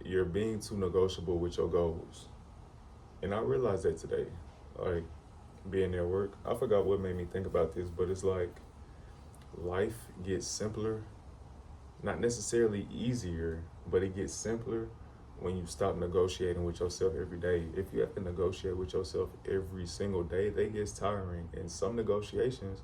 you're being too negotiable with your goals. And I realized that today, like being at work. I forgot what made me think about this, but it's like life gets simpler, not necessarily easier, but it gets simpler when you stop negotiating with yourself every day. If you have to negotiate with yourself every single day, they get tiring. And some negotiations,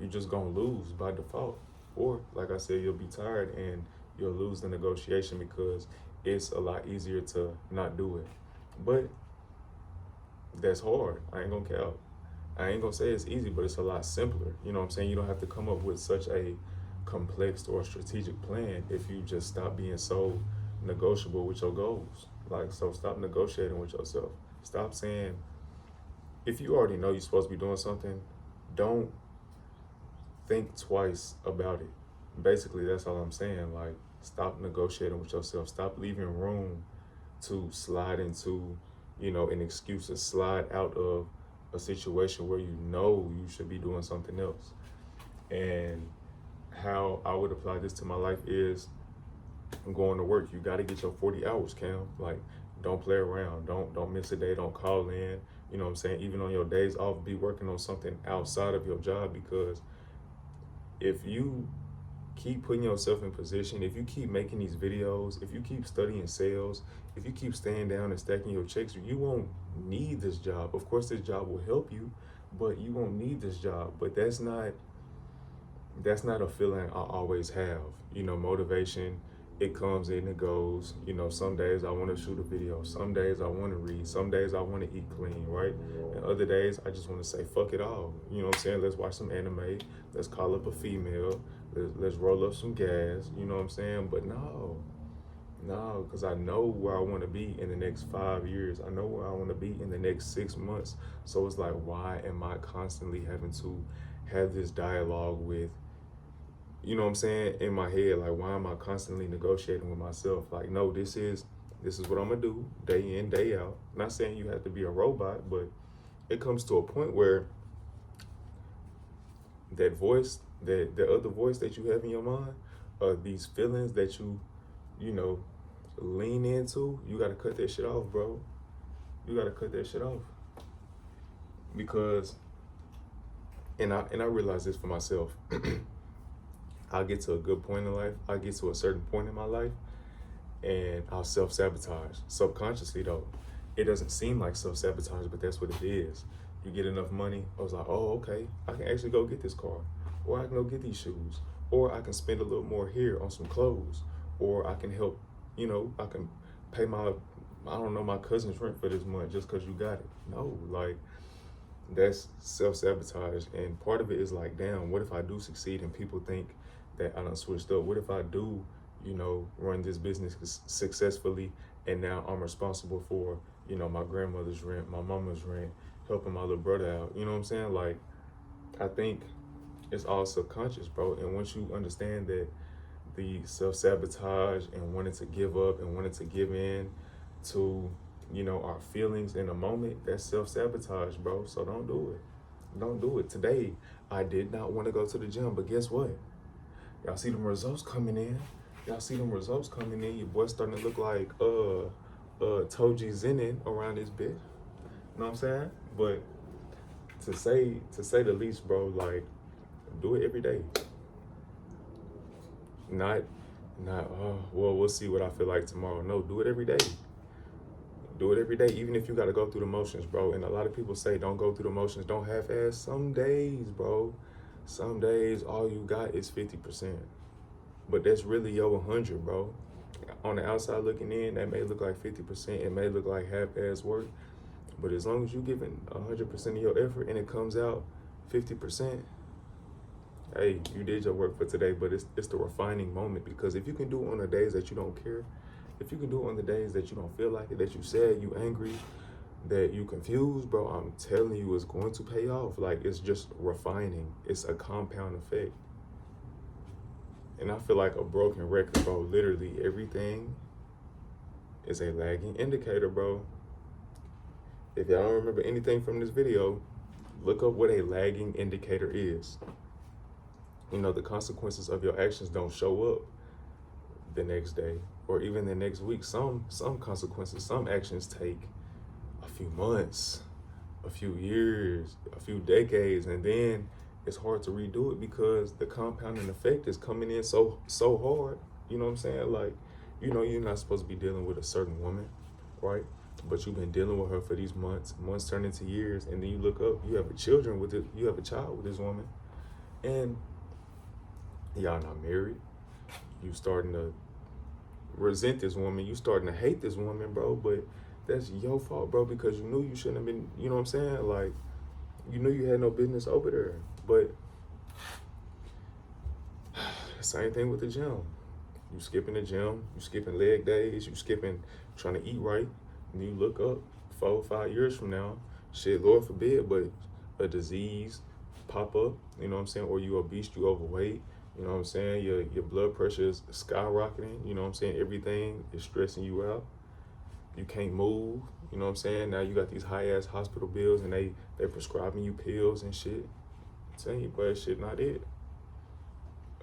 you're just gonna lose by default. Or, like I said, you'll be tired and you'll lose the negotiation because it's a lot easier to not do it. But that's hard. I ain't gonna count. I ain't gonna say it's easy, but it's a lot simpler. You know what I'm saying? You don't have to come up with such a complex or strategic plan if you just stop being so negotiable with your goals. Like, so stop negotiating with yourself. Stop saying, if you already know you're supposed to be doing something, don't think twice about it. Basically, that's all I'm saying. Like, stop negotiating with yourself. Stop leaving room to slide into, an excuse to slide out of a situation where you know you should be doing something else. And how I would apply this to my life is going to work. You got to get your 40 hours, Cam. Like, don't play around. Don't miss a day. Don't call in. You know what I'm saying? Even on your days off, be working on something outside of your job, because if you keep putting yourself in position, if you keep making these videos, if you keep studying sales, if you keep staying down and stacking your checks, you won't need this job. Of course, this job will help you, but you won't need this job. But that's not a feeling I always have. Motivation, it comes and it goes. Some days I want to shoot a video. Some days I want to read. Some days I want to eat clean, right? And other days I just want to say, fuck it all. You know what I'm saying? Let's watch some anime. Let's call up a female. Let's roll up some gas. You know what I'm saying? But no, because I know where I want to be in the next 5 years. I know where I want to be in the next 6 months. So it's like, why am I constantly having to have this dialogue with, you know what I'm saying, in my head? Like, why am I constantly negotiating with myself? Like, no, this is what I'm gonna do day in, day out. Not saying you have to be a robot, but it comes to a point where that voice, that the other voice that you have in your mind, these feelings that you know, lean into, you gotta cut that shit off, bro. You gotta cut that shit off. Because, and I realize this for myself. I'll get to a good point in life. I'll get to a certain point in my life and I'll self-sabotage. Subconsciously though, it doesn't seem like self-sabotage, but that's what it is. You get enough money, I was like, oh, okay, I can actually go get this car, or I can go get these shoes, or I can spend a little more here on some clothes, or I can help, I can pay my cousin's rent for this month just because you got it. No, like, that's self-sabotage. And part of it is like, damn, what if I do succeed and people think that I done switched up? What if I do, run this business successfully and now I'm responsible for, my grandmother's rent, my mama's rent, helping my little brother out? You know what I'm saying? Like, I think it's all subconscious, bro. And once you understand that the self-sabotage and wanting to give up and wanting to give in to, our feelings in a moment, that's self-sabotage, bro. So don't do it. Don't do it. Today, I did not want to go to the gym, but guess what? Y'all see them results coming in. Your boy's starting to look like Toji Zenin around this bitch. You know what I'm saying? But to say the least, bro, like, do it every day. Not well, we'll see what I feel like tomorrow. No, do it every day. Do it every day, even if you got to go through the motions, bro. And a lot of people say, don't go through the motions, don't half-ass. Some days, bro, some days all you got is 50%. But that's really your 100, bro. On the outside looking in, that may look like 50%. It may look like half-ass work. But as long as you're giving 100% of your effort and it comes out 50%, hey, you did your work for today. But it's the refining moment, because if you can do it on the days that you don't care, if you can do it on the days that you don't feel like it, that you sad, you angry, that you confused, bro, I'm telling you, it's going to pay off. Like, it's just refining. It's a compound effect. And I feel like a broken record, bro. Literally everything is a lagging indicator, bro. If y'all don't remember anything from this video, look up what a lagging indicator is. The consequences of your actions don't show up the next day or even the next week. Some consequences, some actions take a few months, a few years, a few decades, and then it's hard to redo it because the compounding effect is coming in so hard. You know what I'm saying? Like, you're not supposed to be dealing with a certain woman, right? But you've been dealing with her for these months. Months turn into years, and then you look up, you have a child with this woman, and y'all not married. You starting to resent this woman. You starting to hate this woman, bro. But that's your fault, bro, because you knew you shouldn't have been. You know what I'm saying? Like, you knew you had no business over there. But same thing with the gym. You skipping the gym. You skipping leg days. You skipping trying to eat right. And you look up 4 or 5 years from now, shit, Lord forbid, but a disease pop up. You know what I'm saying? Or you obese, you overweight. You know what I'm saying? Your blood pressure is skyrocketing. You know what I'm saying? Everything is stressing you out. You can't move. You know what I'm saying? Now you got these high ass hospital bills, and they prescribing you pills and shit. I'm telling you, but shit not it.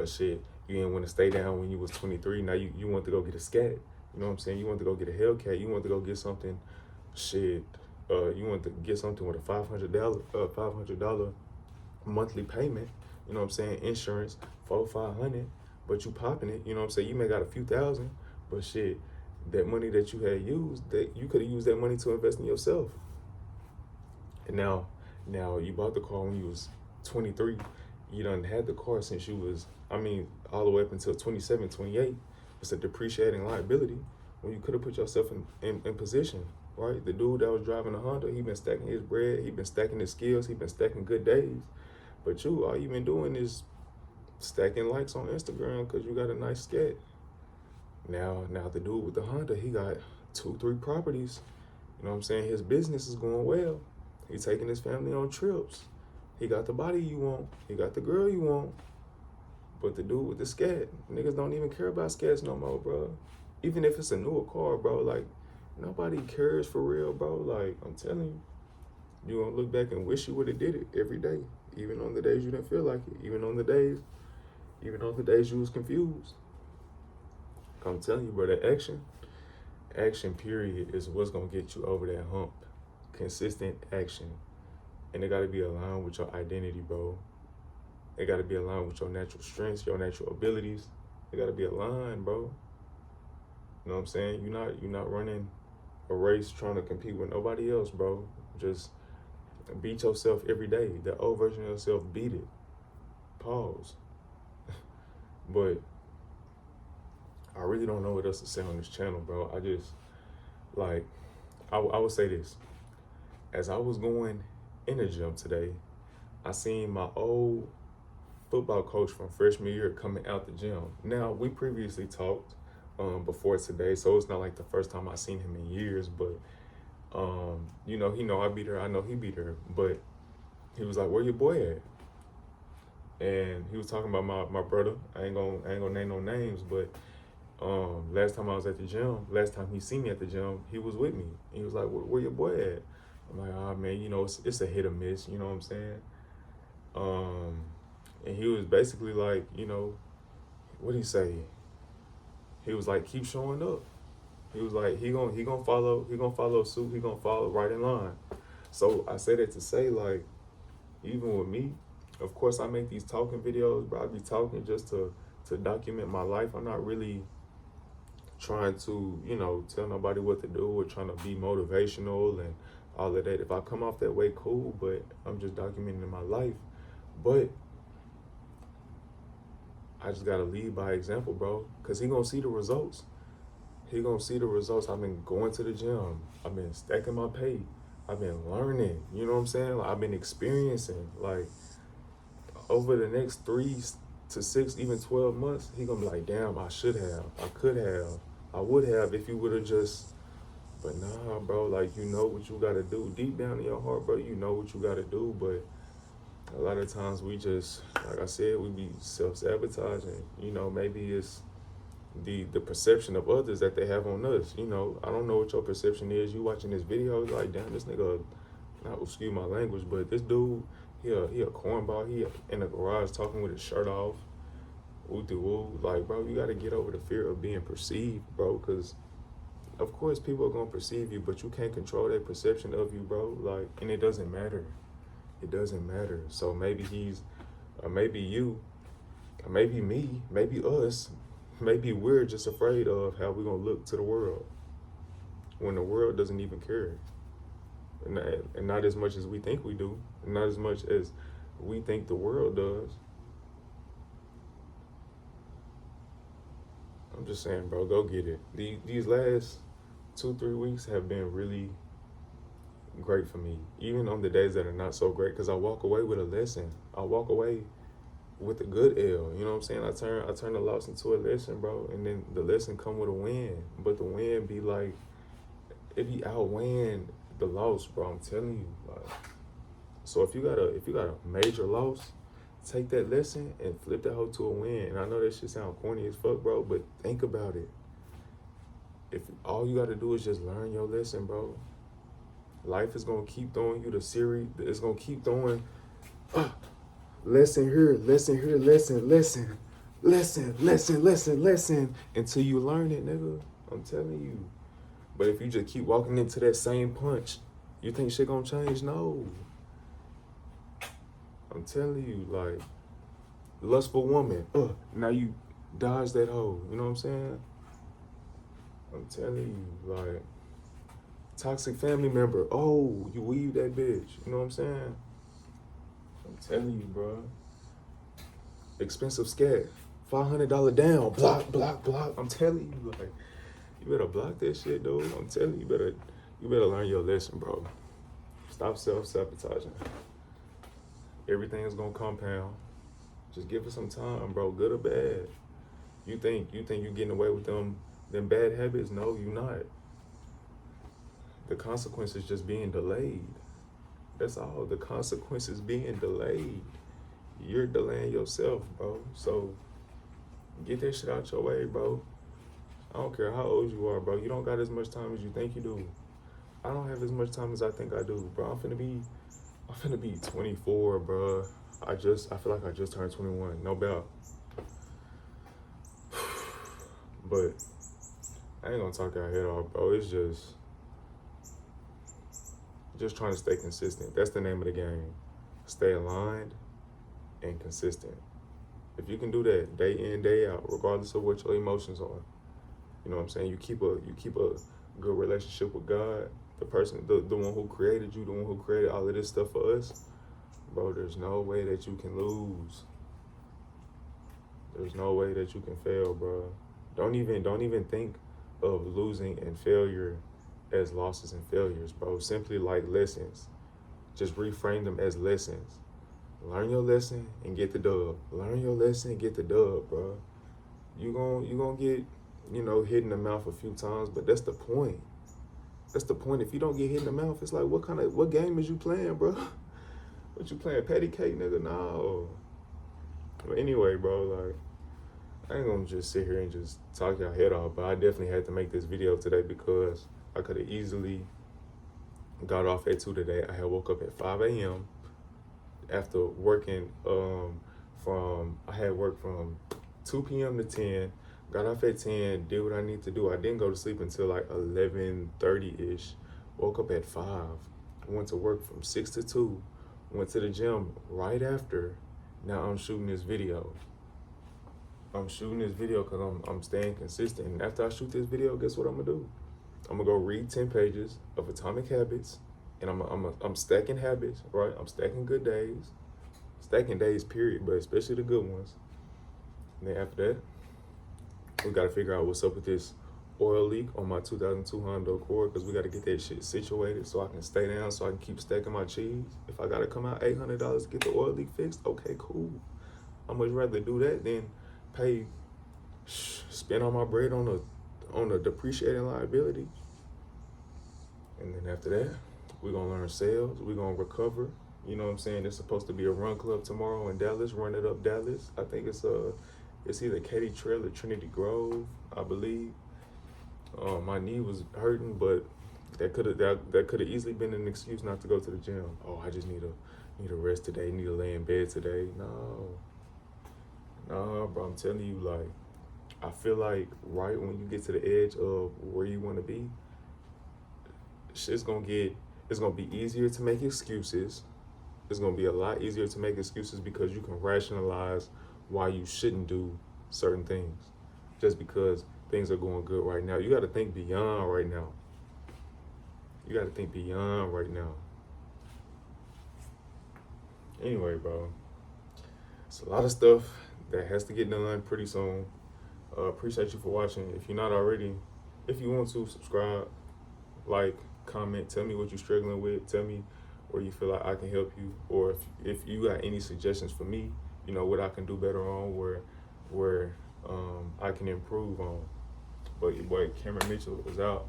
Shit, you didn't want to stay down when you was 23. Now you want to go get a scat. You know what I'm saying? You want to go get a Hellcat. You want to go get something. Shit. You want to get something with a $500 monthly payment. You know what I'm saying? Insurance, $400-500, but you popping it. You know what I'm saying? You may got a few thousand, but shit, that money that you had used, that you could have used that money to invest in yourself. And now you bought the car when you was 23. You done had the car since you was, all the way up until 27, 28. It's a depreciating liability when you could have put yourself in position, right? The dude that was driving a Honda, he been stacking his bread, he been stacking his skills, he been stacking good days. But all you been doing is stacking likes on Instagram because you got a nice scat. Now the dude with the Honda, he got 2-3 properties. You know what I'm saying? His business is going well. He's taking his family on trips. He got the body you want. He got the girl you want. But the dude with the scat, niggas don't even care about scats no more, bro. Even if it's a newer car, bro, like, nobody cares for real, bro. Like, I'm telling you, you gonna look back and wish you would have did it every day. Even on the days you didn't feel like it. Even on the days you was confused. I'm telling you, bro, that action period is what's gonna get you over that hump. Consistent action. And it gotta be aligned with your identity, bro. It gotta be aligned with your natural strengths, your natural abilities. It gotta be aligned, bro. You know what I'm saying? You're not running a race trying to compete with nobody else, bro. Just beat yourself every day. The old version of yourself, beat it. Pause. But I really don't know what else to say on this channel, bro. I just, like, I would say this. As I was going in the gym today, I seen my old football coach from freshman year coming out the gym. Now, we previously talked before today, so it's not like the first time I seen him in years, but he know I beat her, I know he beat her, but he was like, "Where your boy at?" And he was talking about my brother. I ain't gonna name no names, but last time I was at the gym, last time he seen me at the gym, he was with me. He was like, "Where your boy at?" I'm like, "Oh man, it's a hit or miss," you know what I'm saying? And he was basically like, what did he say? He was like, "Keep showing up." He was like, he gonna follow suit, he gonna follow right in line. So I say that to say, like, even with me, of course I make these talking videos, but I be talking just to document my life. I'm not really trying to, tell nobody what to do or trying to be motivational and all of that. If I come off that way, cool, but I'm just documenting my life. But I just gotta lead by example, bro, because he gonna see the results. He gonna see the results. I've been going to the gym. I've been stacking my pay. I've been learning, you know what I'm saying? Like, I've been experiencing, like, over the next 3 to 6, even 12 months, he gonna be like, "Damn, I should have, I could have, I would have if you would have just," but nah, bro, like, you know what you gotta do. Deep down in your heart, bro, you know what you gotta do, but a lot of times we just, like I said, we be self-sabotaging. Maybe it's the perception of others that they have on us. I don't know what your perception is. You watching this video, like, damn, this nigga, not excuse my language, but this dude, he a cornball. He in the garage talking with his shirt off. Woo do woo. Like, bro, you gotta get over the fear of being perceived, bro, because of course people are gonna perceive you, but you can't control their perception of you, bro. Like, and it doesn't matter. It doesn't matter. So maybe he's, or maybe you, or maybe me, maybe us, maybe we're just afraid of how we're gonna look to the world when the world doesn't even care. And not as much as we think we do, not as much as we think the world does. I'm just saying, bro, go get it. These last 2-3 weeks have been really great for me, even on the days that are not so great, because I walk away with a lesson. I walk away with a good L. You know what I'm saying? I turn the loss into a lesson, bro, and then the lesson come with a win. But the win be like, it be outweighing the loss, bro. I'm telling you. Like, so if you got a major loss, take that lesson and flip that hoe to a win. And I know that shit sound corny as fuck, bro, but think about it. If all you got to do is just learn your lesson, bro, life is gonna keep throwing you the series. It's gonna keep throwing lesson here, lesson here, lesson until you learn it, nigga. I'm telling you. But if you just keep walking into that same punch, you think shit gonna change? No. I'm telling you, like, lustful woman, now you dodge that hoe. You know what I'm saying? I'm telling you, like, toxic family member, you weave that bitch. You know what I'm saying? I'm telling you, bro. Expensive scat, $500 down, block. I'm telling you, like, you better block that shit, dude. I'm telling you, you better learn your lesson, bro. Stop self-sabotaging. Everything is gonna compound. Just give it some time, bro, good or bad. You think you getting away with them bad habits? No, you not. The consequences just being delayed. That's all. The consequences being delayed. You're delaying yourself, bro. So get that shit out your way, bro. I don't care how old you are, bro. You don't got as much time as you think you do. I don't have as much time as I think I do, bro. I'm finna be 24, bro. I feel like I just turned 21, no doubt. But I ain't gonna talk our head off, bro. It's just trying to stay consistent. That's the name of the game. Stay aligned and consistent. If you can do that day in, day out, regardless of what your emotions are, you know what I'm saying? You keep a good relationship with God, the person, the one who created you, the one who created all of this stuff for us, bro. There's no way that you can lose. There's no way that you can fail, bro. Don't even think of losing and failure as losses and failures, bro. Simply like lessons. Just reframe them as lessons. Learn your lesson and get the dub. Learn your lesson and get the dub, bro. You gonna get, hit in the mouth a few times, but that's the point. That's the point. If you don't get hit in the mouth, it's like, what game is you playing, bro? What you playing, patty cake, nigga? No. But anyway, bro, like, I ain't gonna just sit here and just talk your head off, but I definitely had to make this video today because I could have easily got off at 2 today. I had woke up at 5 a.m. after working I had worked from 2 p.m. to 10, got off at 10, did what I need to do. I didn't go to sleep until like 11:30-ish. Woke up at 5, went to work from 6 to 2, went to the gym right after. Now I'm shooting this video. Because I'm staying consistent. And after I shoot this video, guess what I'm gonna do? I'm gonna go read 10 pages of Atomic Habits, and I'm stacking habits, right? I'm stacking good days, stacking days, period, but especially the good ones. And then after that, we gotta figure out what's up with this oil leak on my 2002 Honda Accord, because we gotta get that shit situated so I can stay down, so I can keep stacking my cheese. If I gotta come out $800 to get the oil leak fixed, okay, cool. I'd much rather do that than spend all my bread on a depreciating liability. And then after that, we're gonna learn sales, we're gonna recover. You know what I'm saying? There's supposed to be a run club tomorrow in Dallas, Run It Up Dallas. I think it's either Katy Trail or Trinity Grove, I believe. My knee was hurting, but that could have easily been an excuse not to go to the gym. Oh, I just need a rest today, need to lay in bed today. Nah, bro, I'm telling you, like, I feel like right when you get to the edge of where you want to be, shit's gonna get, it's gonna be easier to make excuses. It's gonna be a lot easier to make excuses because you can rationalize why you shouldn't do certain things just because things are going good right now. You got to think beyond right now. You got to think beyond right now. Anyway, bro, it's a lot of stuff that has to get done pretty soon. Appreciate you for watching. If you're not already, if you want to subscribe, like, comment, tell me what you're struggling with, tell me where you feel like I can help you, or if you got any suggestions for me, you know, what I can do better on, where I can improve on. But your boy Cameron Mitchell is out.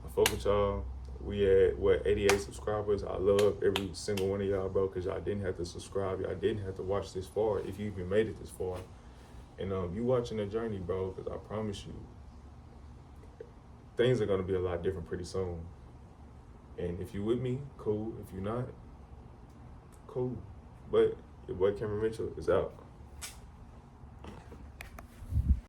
I fuck with y'all. We at 88 subscribers. I love every single one of y'all, bro, because y'all didn't have to subscribe. Y'all didn't have to watch this far if you even made it this far. And you watching the journey, bro, because I promise you, things are gonna be a lot different pretty soon. And if you with me, cool. If you're not, cool. But your boy Cameron Mitchell is out.